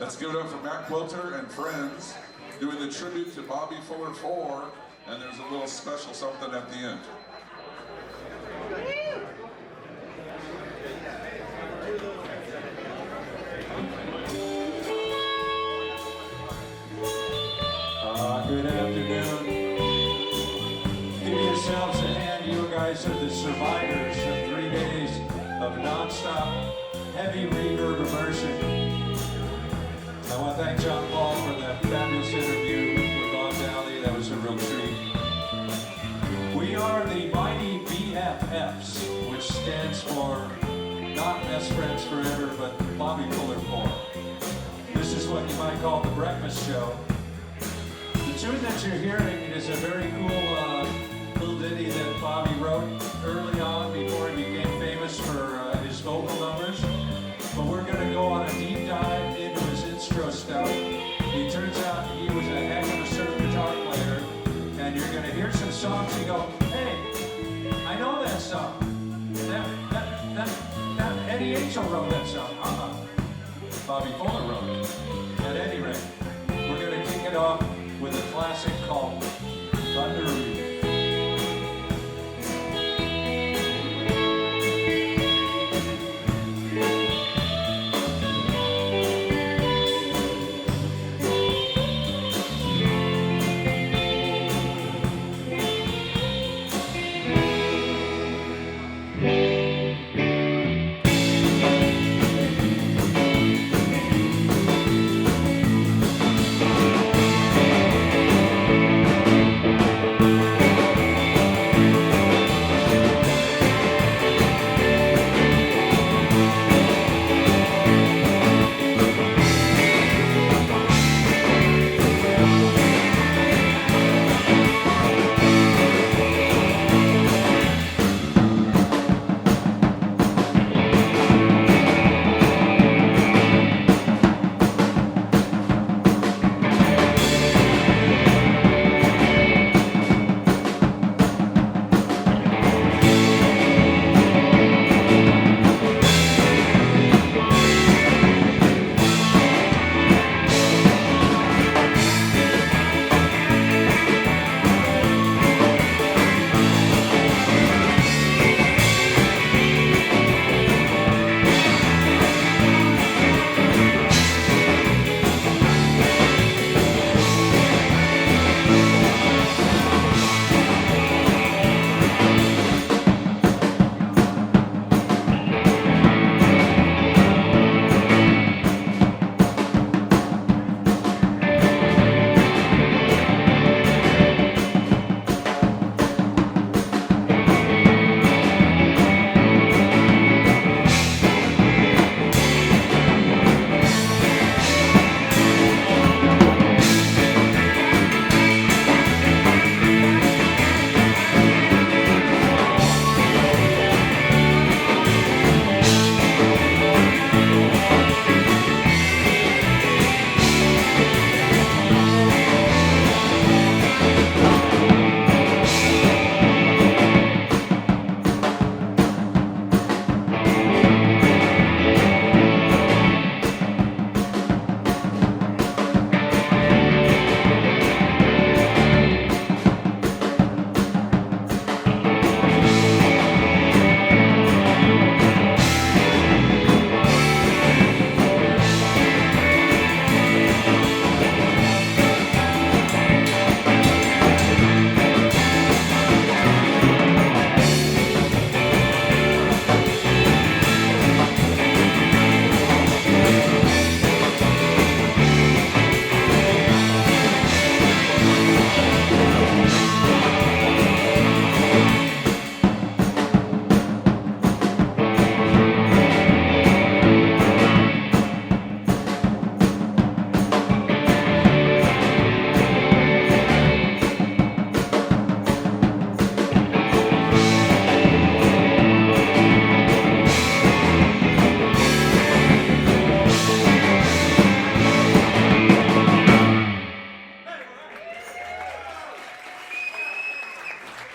Let's give it up for Matt Quilter and friends doing the tribute to Bobby Fuller 4, and there's a little special something at the end. Good afternoon. Give yourselves a hand. You guys are the survivors of 3 days of non-stop heavy reverb immersion. I want to thank John Paul for that fabulous interview with Bob Dowley. That was a real treat. We are the mighty BFFs, which stands for not Best Friends Forever, but Bobby Fuller 4. This is what you might call the breakfast show. The tune that you're hearing is a very cool little ditty that Bobby wrote early on before he became famous for his vocal numbers. But we're going to go on a deep dive into his intro stuff. It turns out he was a heck of a surf guitar player, and you're going to hear some songs and go, hey, I know that song. That Eddie Angel wrote that song. Bobby Fuller wrote it. At any rate, we're going to kick it off with a classic called Thunder Reid.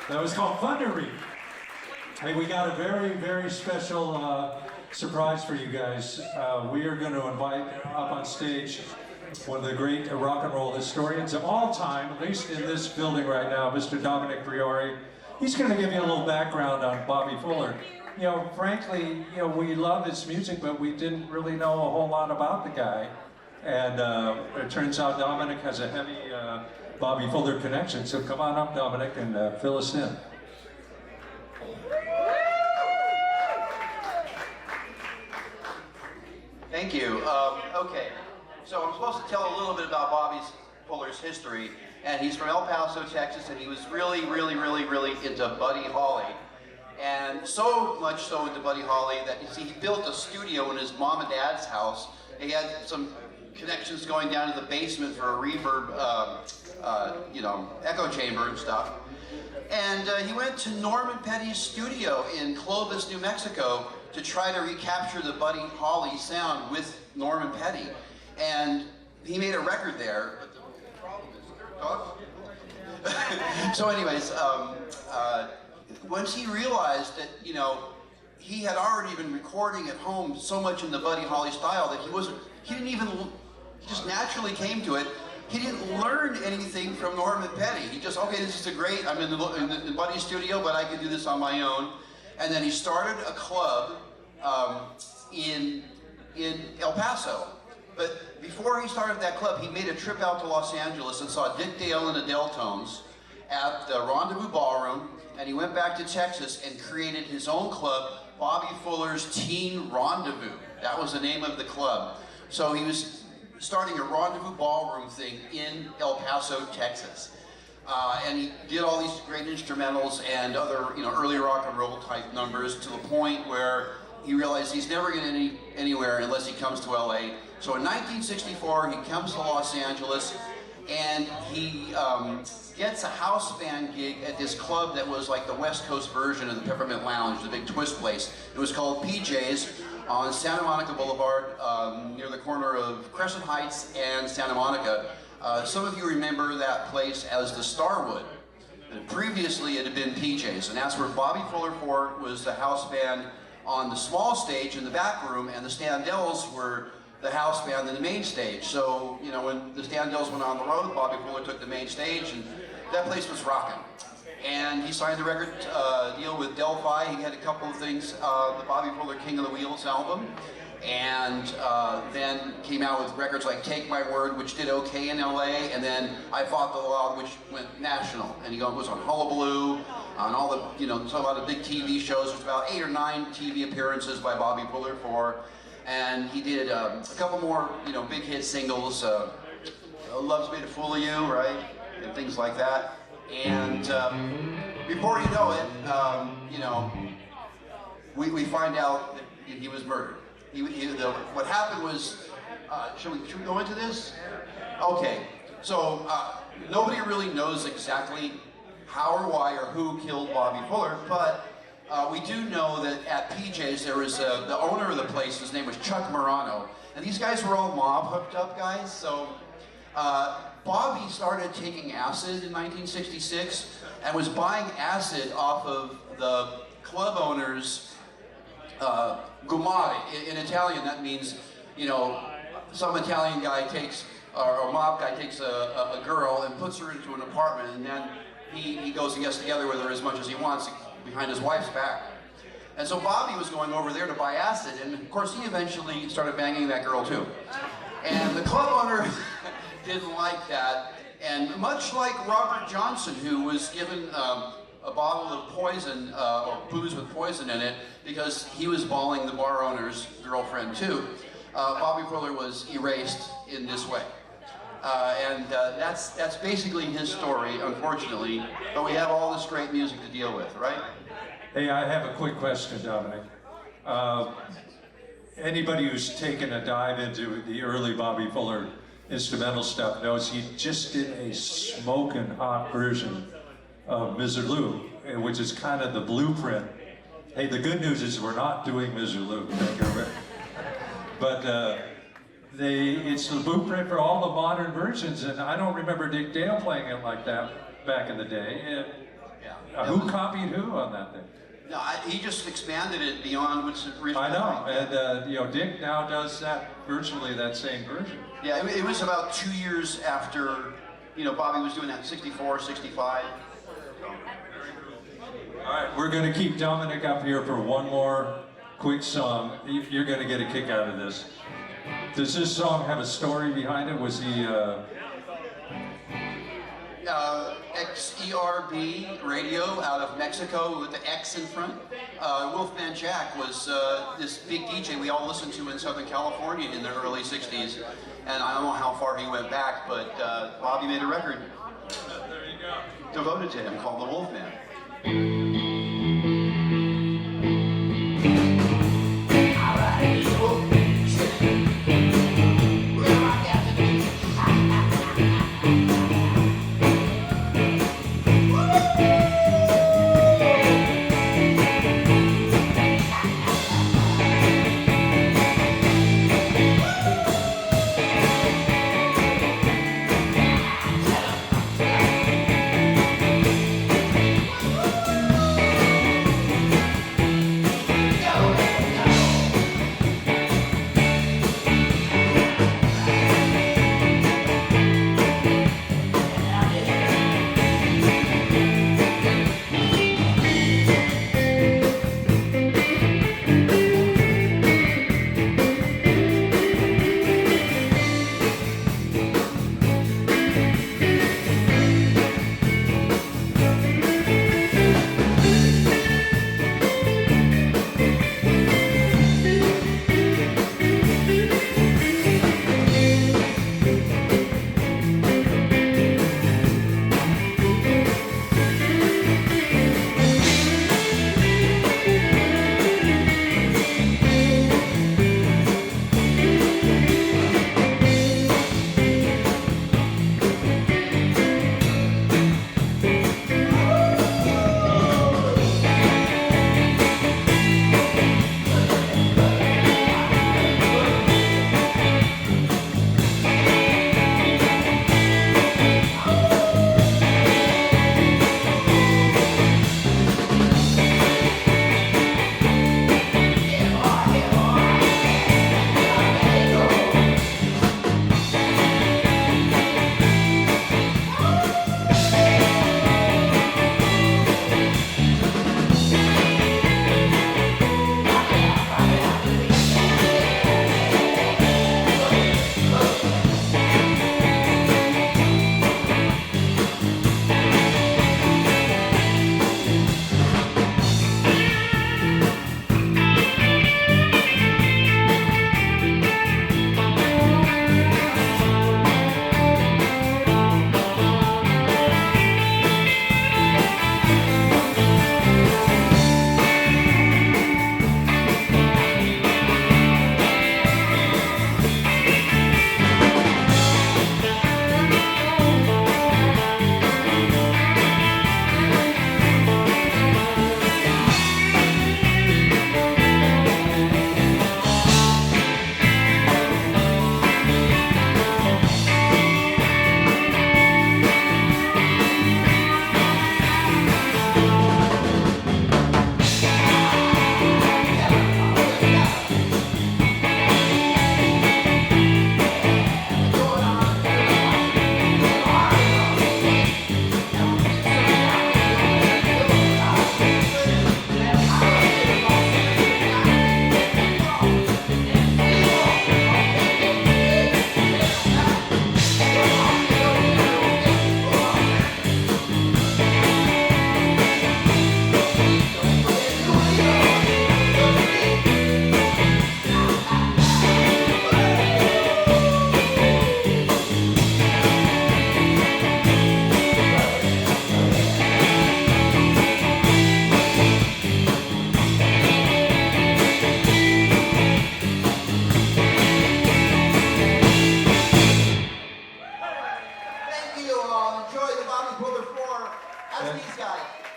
That was called Thunder Reid. Hey, we got a very, very special surprise for you guys. We are going to invite up on stage one of the great rock and roll historians of all time, at least in this building right now, Mr. Domenic Priore. He's going to give you a little background on Bobby Fuller. You know, frankly, you know, we love his music, but we didn't really know a whole lot about the guy. And it turns out Domenic has a heavy Bobby Fuller connection. So come on up, Domenic, and fill us in. Thank you. Okay, so I'm supposed to tell a little bit about Bobby Fuller's history, and he's from El Paso, Texas, and he was really into Buddy Holly. And so much so into Buddy Holly that, you see, he built a studio in his mom and dad's house. He had some connections going down to the basement for a reverb, you know, echo chamber and stuff. And he went to Norman Petty's studio in Clovis, New Mexico to try to recapture the Buddy Holly sound with Norman Petty. And he made a record there, but the problem is, so anyways, once he realized that, you know, he had already been recording at home so much in the Buddy Holly style that he he just naturally came to it. He didn't learn anything from Norman Petty. He just, okay, this is great, I'm in the Buddy studio, but I can do this on my own. And then he started a club in El Paso. But before he started that club, he made a trip out to Los Angeles and saw Dick Dale and the Deltones at the Rendezvous Ballroom, and he went back to Texas and created his own club, Bobby Fuller's Teen Rendezvous. That was the name of the club. So he was starting a Rendezvous Ballroom thing in El Paso, Texas. And he did all these great instrumentals and other, you know, early rock and roll type numbers to the point where he realized he's never going to anywhere unless he comes to LA. So in 1964, he comes to Los Angeles and he gets a house band gig at this club that was like the West Coast version of the Peppermint Lounge, the big twist place. It was called PJ's on Santa Monica Boulevard, near the corner of Crescent Heights and Santa Monica. Some of you remember that place as the Starwood. And previously it had been PJ's, and that's where Bobby Fuller 4 was the house band on the small stage in the back room, and the Standells were the house band in the main stage. So, you know, when the Standells went on the road, Bobby Fuller took the main stage, and that place was rocking. And he signed a record deal with Delphi. He had a couple of things, the Bobby Fuller King of the Wheels album, and then came out with records like Take My Word, which did okay in LA, and then I Fought the Law, which went national. And he was on Hullabaloo, on all the, you know, so a lot of big TV shows. There's about 8 or 9 TV appearances by Bobby Fuller 4. And he did a couple more, you know, big hit singles, Love's Made a Fool of You, right? And things like that. And before you know it, you know, we find out that he was murdered. What happened was, should we go into this? Okay, so nobody really knows exactly how or why or who killed Bobby Fuller, but we do know that at PJ's there was the owner of the place, his name was Chuck Morano, and these guys were all mob hooked up guys, so Bobby started taking acid in 1966 and was buying acid off of the club owner's gumare. In Italian, that means, you know, some Italian guy takes, or a mob guy takes a girl and puts her into an apartment, and then he goes and gets together with her as much as he wants behind his wife's back. And so Bobby was going over there to buy acid, and of course he eventually started banging that girl too. And the club owner didn't like that, and much like Robert Johnson, who was given a bottle of poison, or booze with poison in it, because he was balling the bar owner's girlfriend too, Bobby Fuller was erased in this way. And that's basically his story, unfortunately, but we have all this great music to deal with, right? Hey, I have a quick question, Domenic. Anybody who's taken a dive into the early Bobby Fuller instrumental stuff knows he just did a smoking hot version of Miserlou, which is kind of the blueprint. Hey, the good news is we're not doing Miserlou, but it's the blueprint for all the modern versions, and I don't remember Dick Dale playing it like that back in the day. Who copied who on that thing? No, he just expanded it beyond what's originally. I know, and you know, Dick now does that virtually that same version. Yeah, it was about 2 years after, you know, Bobby was doing that 64, 65. All right, we're going to keep Domenic up here for one more quick song. You're going to get a kick out of this. Does this song have a story behind it? Was he... XERB radio out of Mexico with the X in front. Wolfman Jack was this big DJ we all listened to in Southern California in the early 60s. And I don't know how far he went back, but Bobby made a record devoted to him called The Wolfman.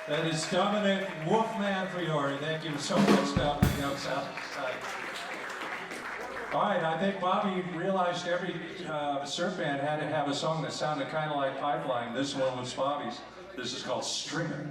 That is Domenic Wolfman Priore. Thank you so much, Duff. All right, I think Bobby realized every surf band had to have a song that sounded kind of like Pipeline. This one was Bobby's. This is called Stringer.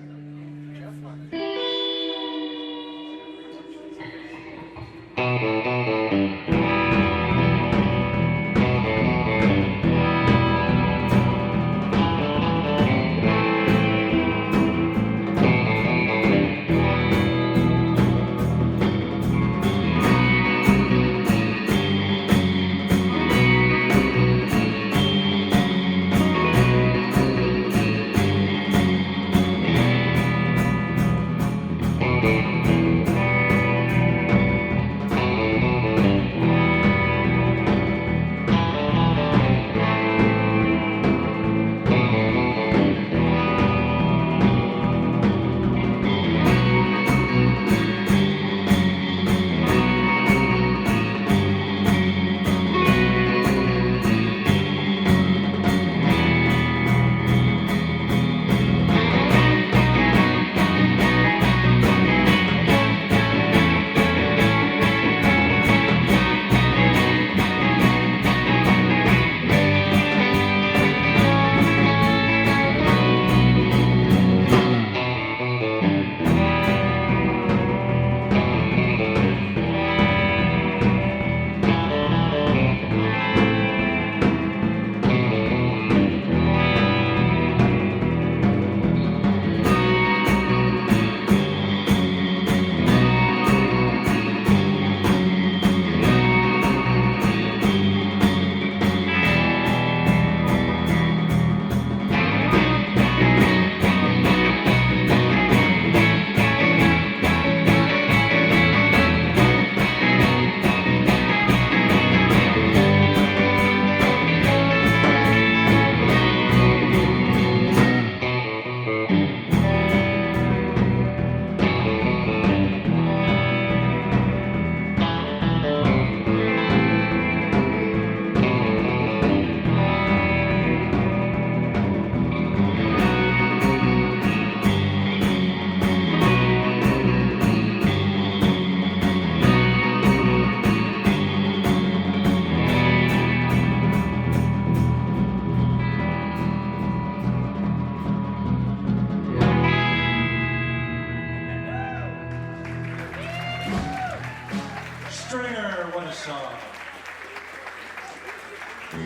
All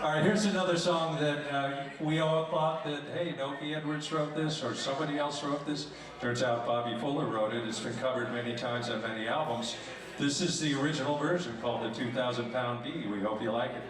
right, here's another song that we all thought that, hey, Noki Edwards wrote this or somebody else wrote this. Turns out Bobby Fuller wrote it. It's been covered many times on many albums. This is the original version called the 2,000 Pound Bee. We hope you like it.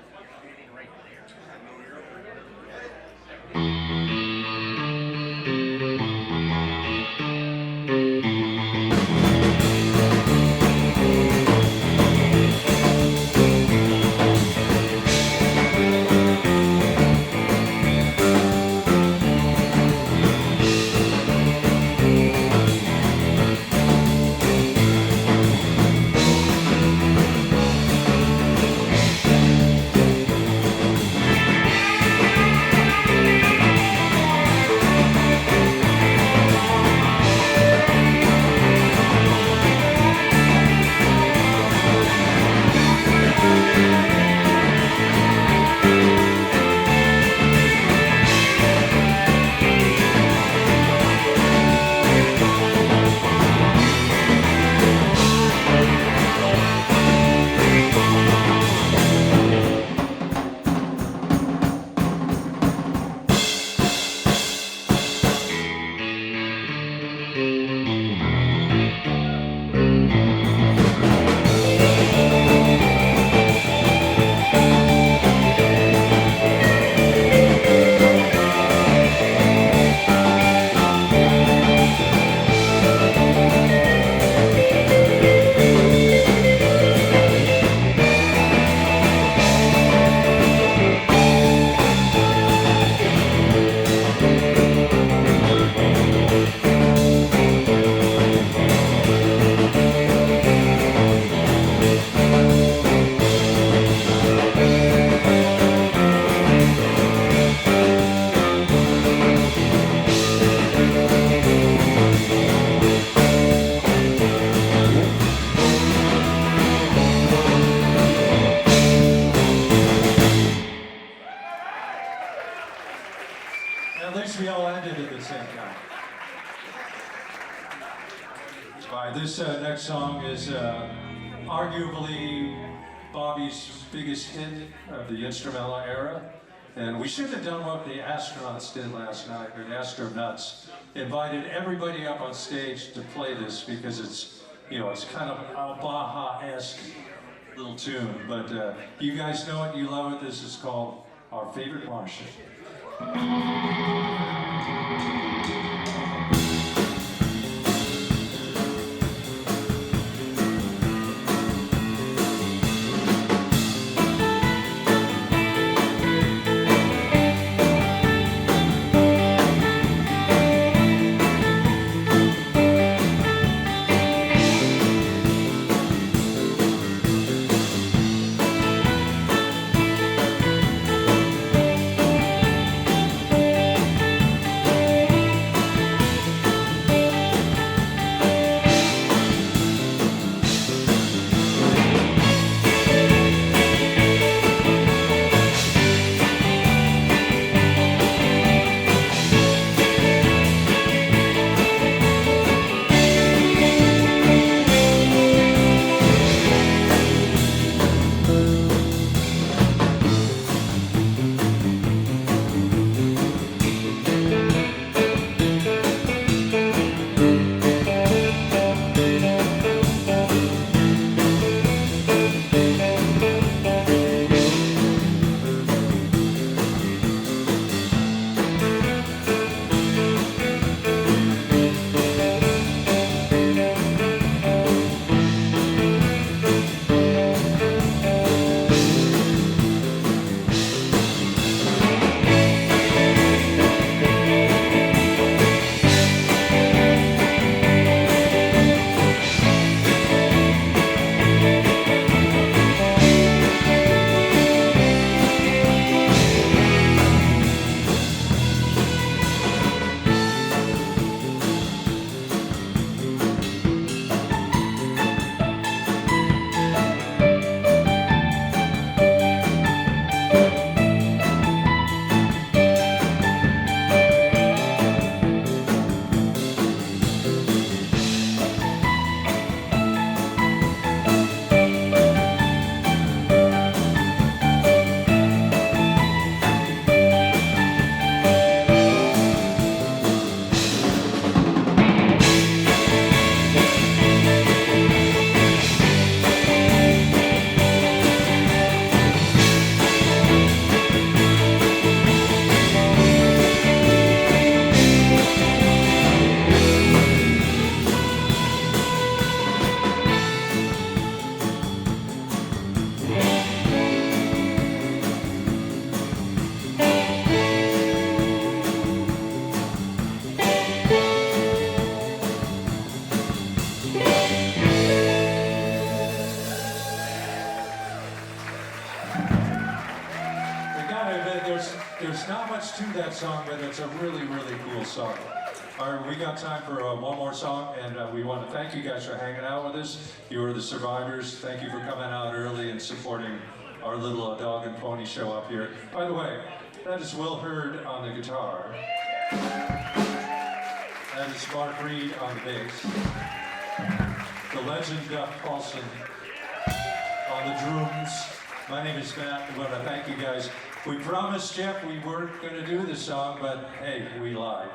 At least we all ended at the same time. All right, this next song is arguably Bobby's biggest hit of the instrumental era. And we should have done what the astronauts did last night, or the astronauts. Invited everybody up on stage to play this because it's, you know, it's kind of a Baja-esque little tune. But you guys know it, you love it. This is called Our Favorite Martian. There's not much to that song, but it's a really, really cool song. All right, we got time for one more song, and we want to thank you guys for hanging out with us. You are the survivors. Thank you for coming out early and supporting our little dog and pony show up here. By the way, that is Will Hurd on the guitar. That is Mark Reid on the bass. The legend Duff Paulsen on the drums. My name is Matt. We want to thank you guys. We promised Jeff we weren't going to do this song, but hey, we lied.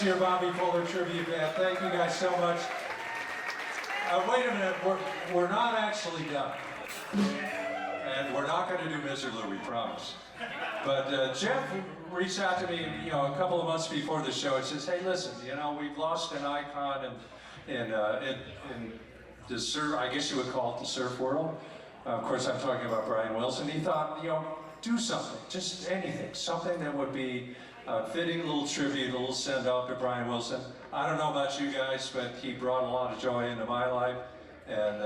Your Bobby Fuller tribute band. Thank you guys so much. Wait a minute, we're not actually done. And we're not going to do Miserly, we promise. But Jeff reached out to me, a couple of months before the show and says, hey, listen, we've lost an icon in the surf, I guess you would call it the surf world. Of course, I'm talking about Brian Wilson. He thought, do something, just anything, something that would be fitting little tribute, a little send-off to Brian Wilson. I don't know about you guys, but he brought a lot of joy into my life, and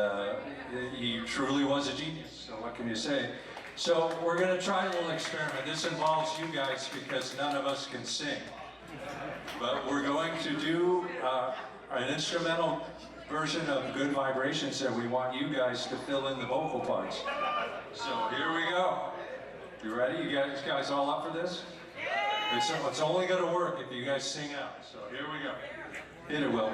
he truly was a genius, so what can you say? So we're going to try a little experiment. This involves you guys because none of us can sing. But we're going to do an instrumental version of Good Vibrations that we want you guys to fill in the vocal parts. So here we go. You ready? You guys all up for this? It's only going to work if you guys sing out. So here we go. Hit it, Will.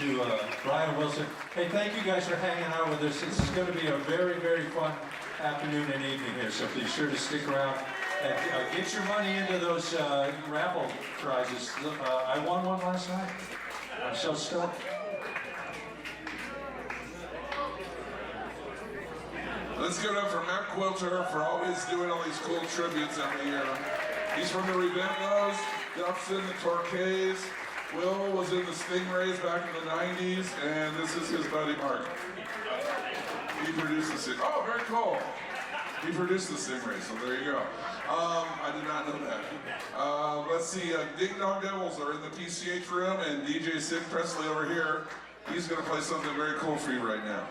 to Brian Wilson. Hey, thank you guys for hanging out with us. This is going to be a very, very fun afternoon and evening here, so be sure to stick around and get your money into those raffle prizes. I won one last night. I'm so stoked. Let's give it up for Matt Quilter for always doing all these cool tributes every year. He's from the Rebentos, Duff's in the Torquays, Will was in the Stingrays back in the 90s, and this is his buddy Mark. He produced the Stingrays. Oh, very cool. He produced the Stingrays, so there you go. I did not know that. Let's see, Ding Dong Devils are in the PCH room, and DJ Sid Presley over here. He's going to play something very cool for you right now.